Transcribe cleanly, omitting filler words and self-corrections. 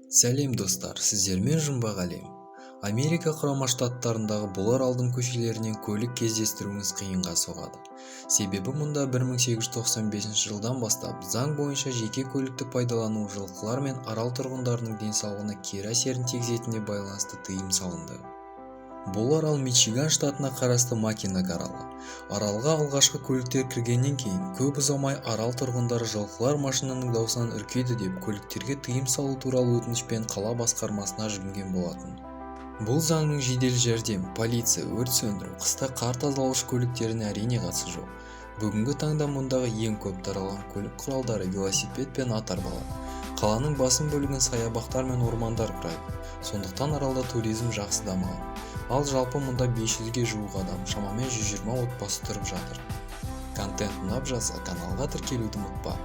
Сәлем достар, сіздермен жұмбақ әлем. Америка құрама штаттарындағы бұл аралдың көшелерінен көлік кездестіруіңіз қиынға соғады. Себебі мұнда 1895 жылдан бастап заң бойынша жеке көлікті пайдалану жылқылар мен арал тұрғындарының денсаулығына кері әсерін тигізетініне байланысты тыйым салынды. Бұл арал Мичиган штатына қарасты Маккеннек аралы. Аралға алғашқы көліктер кіргеннен кейін көп ұзамай арал тұрғындары жылқылар машинаның даусынан үркеді деп көліктерге тыйым салу туралы өтінішпен қала басқармасына жүгінген болатын. Бұл заңның жедел жәрдем, полиция, өрт сөндіру, қыста қар тазалаушы көліктеріне әрине қатысы жоқ. Бүгінгі таңда мұндағы ең көп таралған көлік құралдары велосипед пен ат-арбалар. Қаланың басым бөлігін саябақтар мен ормандар құрайды. Сондықтан аралда туризм жақсы дамыған. Ал жалпы мұнда 500-ге жуық адам, шамамен 120 отбасы тұрып жатыр. Контент ұнап жатса каналға тіркелуді ұмытпа.